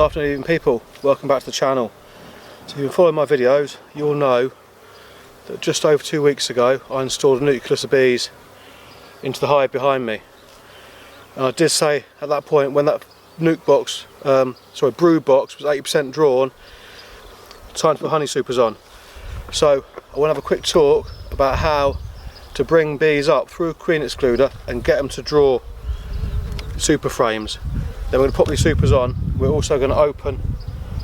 afternoon evening people, welcome back to the channel. So if you've been following my videos, you'll know that just over 2 weeks ago I installed a nucleus of bees into the hive behind me. And I did say at that point, when that brood box was 80% drawn, time to put honey supers on. So I want to have a quick talk about how to bring bees up through a queen excluder and get them to draw super frames. Then we're going to pop these supers on. We're also going to open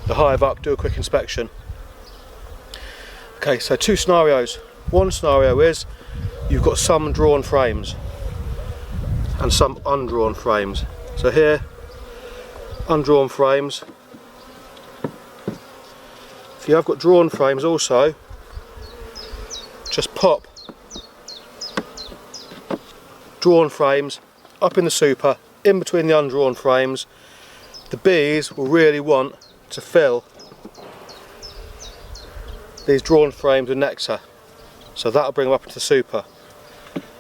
the hive up, do a quick inspection. Okay, so two scenarios. One scenario is you've got some drawn frames and some undrawn frames. So here, undrawn frames. If you have got drawn frames also, just pop drawn frames up in the super, in between the undrawn frames. The bees will really want to fill these drawn frames with nectar, so that'll bring them up into the super.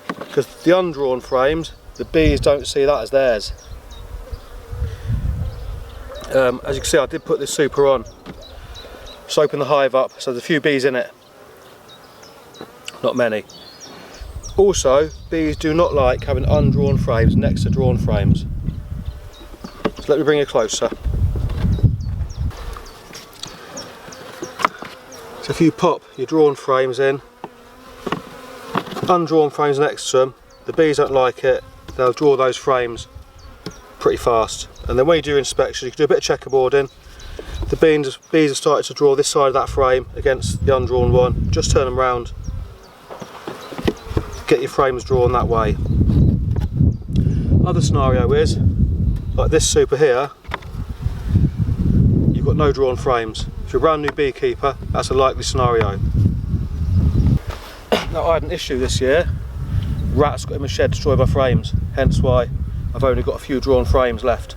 Because the undrawn frames, the bees don't see that as theirs. As you can see, I did put this super on. Just open the hive up, so there's a few bees in it. Not many. Also, bees do not like having undrawn frames next to drawn frames. So let me bring you closer. So if you pop your drawn frames in, undrawn frames next to them, the bees don't like it, they'll draw those frames pretty fast. And then when you do your inspection, you can do a bit of checkerboarding. The bees have started to draw this side of that frame against the undrawn one. Just turn them round. Get your frames drawn that way. Other scenario is, like this super here, you've got no drawn frames. If you're a brand new beekeeper, that's a likely scenario. Now I had an issue this year. Rats got in my shed, destroyed my frames, hence why I've only got a few drawn frames left.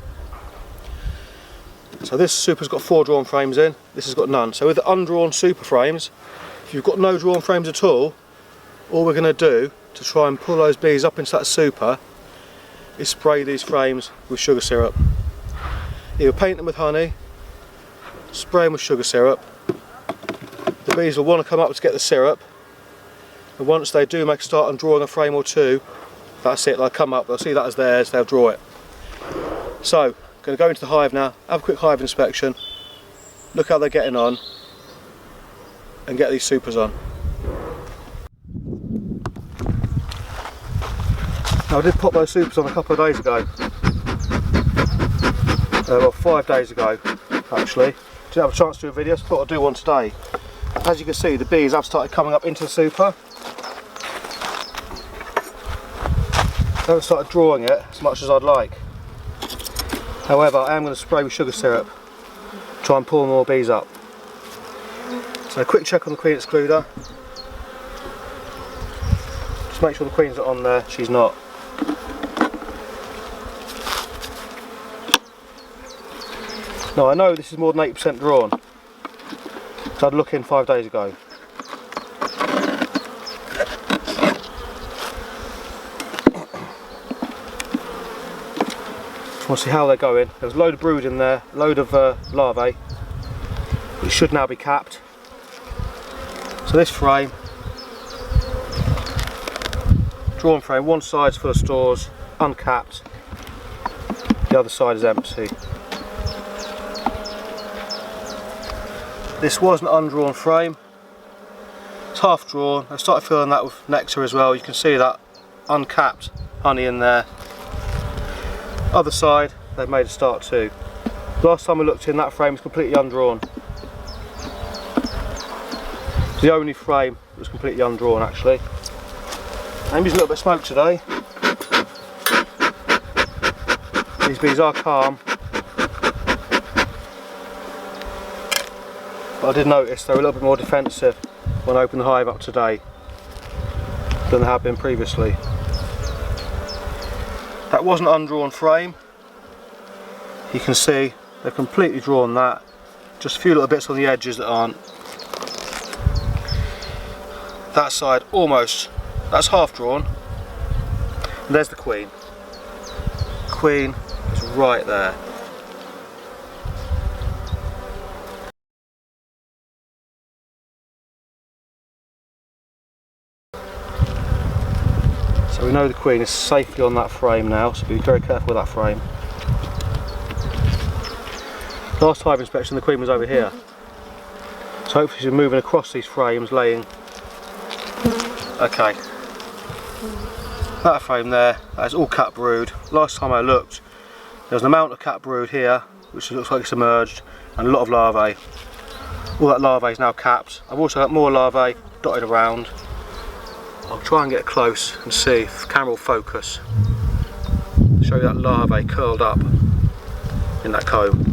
So this super's got 4 drawn frames in, this has got none. So with the undrawn super frames, if you've got no drawn frames at all we're going to do to try and pull those bees up into that super is spray these frames with sugar syrup. Either paint them with honey, spray them with sugar syrup. The bees will want to come up to get the syrup, and once they do make a start on drawing a frame or two, that's it, they'll come up, they'll see that as theirs, they'll draw it. So, I'm going to go into the hive now, have a quick hive inspection, look how they're getting on, and get these supers on. Now I did pop those supers on a couple of days ago, well 5 days ago actually. Didn't have a chance to do a video, so I thought I'd do one today. As you can see, the bees have started coming up into the super. They haven't started drawing it as much as I'd like. However, I am going to spray with sugar syrup, try and pull more bees up. So a quick check on the queen excluder. Just make sure the queen's not on there, she's not. Now I know this is more than 8% drawn, so I'd look in 5 days ago. Just want to see how they're going. There's a load of brood in there, a load of larvae. It should now be capped. So this frame, drawn frame, one side's full of stores, uncapped, the other side is empty. This was an undrawn frame, it's half drawn. I started filling that with nectar as well. You can see that uncapped honey in there. Other side, they've made a start too. Last time I looked in, that frame was completely undrawn. It's the only frame that was completely undrawn actually. I'm using a little bit of smoke today. These bees are calm. But I did notice they're a little bit more defensive when I opened the hive up today than they have been previously. That was an undrawn frame. You can see they've completely drawn that. Just a few little bits on the edges that aren't. That side almost, that's half drawn. And there's the queen. Queen is right there. So we know the queen is safely on that frame now, so be very careful with that frame. Last hive inspection the queen was over here. So hopefully she's moving across these frames, laying. Okay. That frame there, that's all cat brood. Last time I looked, there's an amount of cat brood here, which looks like it's emerged, and a lot of larvae. All that larvae is now capped. I've also got more larvae dotted around. I'll try and get close and see if the camera will focus. Show you that larvae curled up in that comb.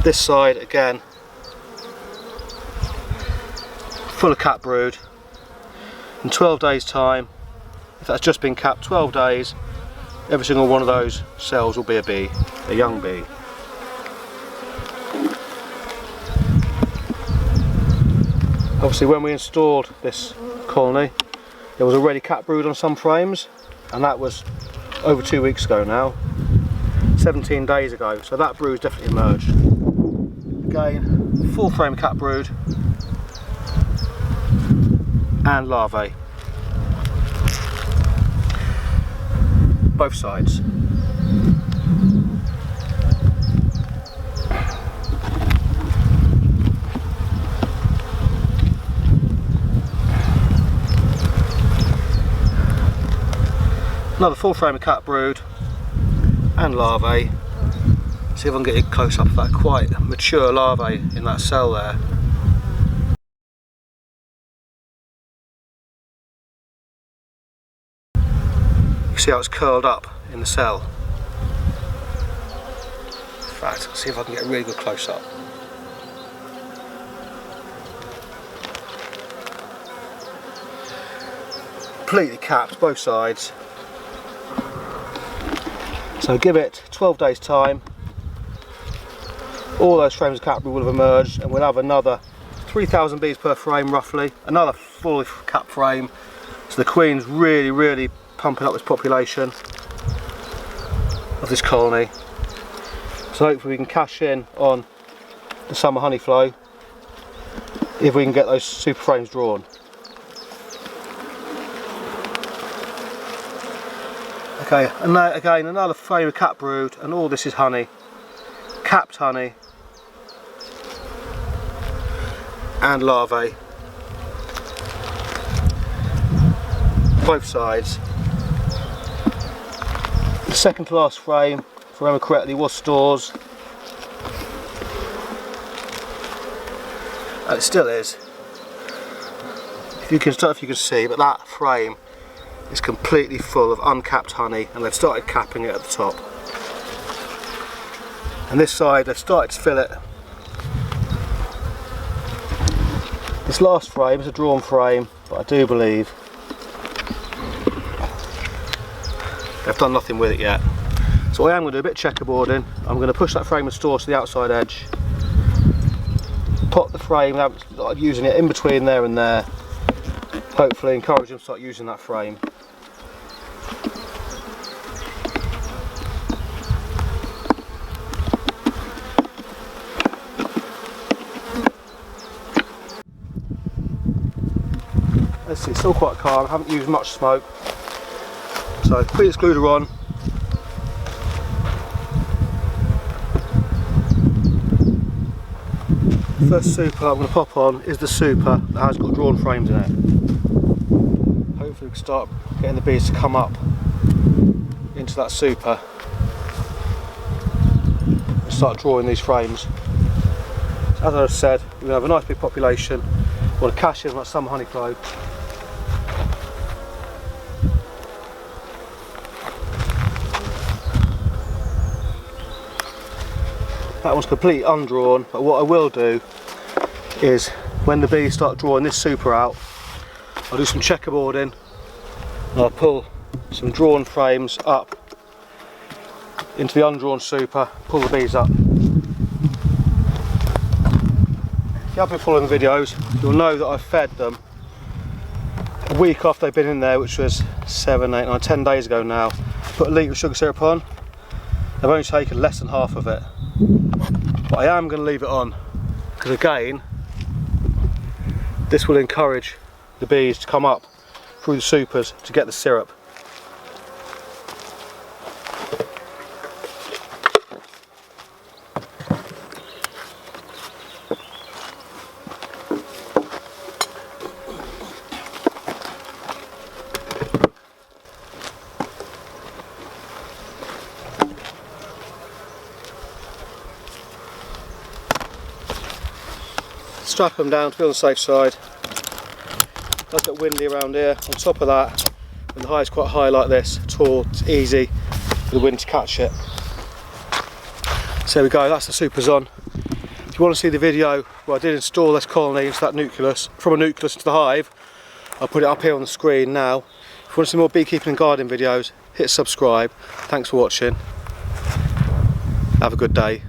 This side again, full of cat brood. In 12 days time, if that's just been capped 12 days, every single one of those cells will be a bee, a young bee. Obviously when we installed this colony, there was already cat brood on some frames, and that was over 2 weeks ago now, 17 days ago, so that brood's definitely emerged. Again, full frame cat brood and larvae. Both sides. Another full frame of cat brood and larvae. See if I can get a close up of that quite mature larvae in that cell there. You see how it's curled up in the cell. In fact, see if I can get a really good close up. Completely capped, both sides. So give it 12 days time, all those frames of cat brood will have emerged, and we'll have another 3,000 bees per frame roughly, another fully capped frame. So the queen's really pumping up this population of this colony. So hopefully we can cash in on the summer honey flow if we can get those super frames drawn. Okay, and now again another frame of cat brood, and all this is honey, capped honey and larvae, both sides. The second to last frame, if I remember correctly, was stores, and it still is. If you can see, but that frame is completely full of uncapped honey, and they've started capping it at the top. And this side they've started to fill it. This last frame is a drawn frame, but I do believe they've done nothing with it yet. So I am going to do a bit of checkerboarding. I'm going to push that frame of store to the outside edge, pop the frame out, using it in between there and there, hopefully encourage them to start using that frame. Let's see, it's still quite calm, I haven't used much smoke. So put your excluder on. First super I'm going to pop on is the super that has got drawn frames in it. Hopefully we can start getting the bees to come up into that super and start drawing these frames. So as I said, we're going to have a nice big population. We want to cash in like summer honey flow. That one's completely undrawn, but what I will do is when the bees start drawing this super out, I'll do some checkerboarding and I'll pull some drawn frames up into the undrawn super, pull the bees up. If you have been following the videos, you'll know that I've fed them a week after they've been in there, which was 7, 8, 9, 10 days ago now. Put a litre of sugar syrup on. They've only taken less than half of it. But I am going to leave it on, because again, this will encourage the bees to come up through the supers to get the syrup. Strap them down to be on the safe side. It does get windy around here. On top of that, when the hive's quite high like this, tall, it's easy for the wind to catch it. So there we go, that's the supers on. If you want to see the video where I did install this colony into that nucleus, from a nucleus into the hive, I'll put it up here on the screen now. If you want to see more beekeeping and gardening videos, hit subscribe. Thanks for watching. Have a good day.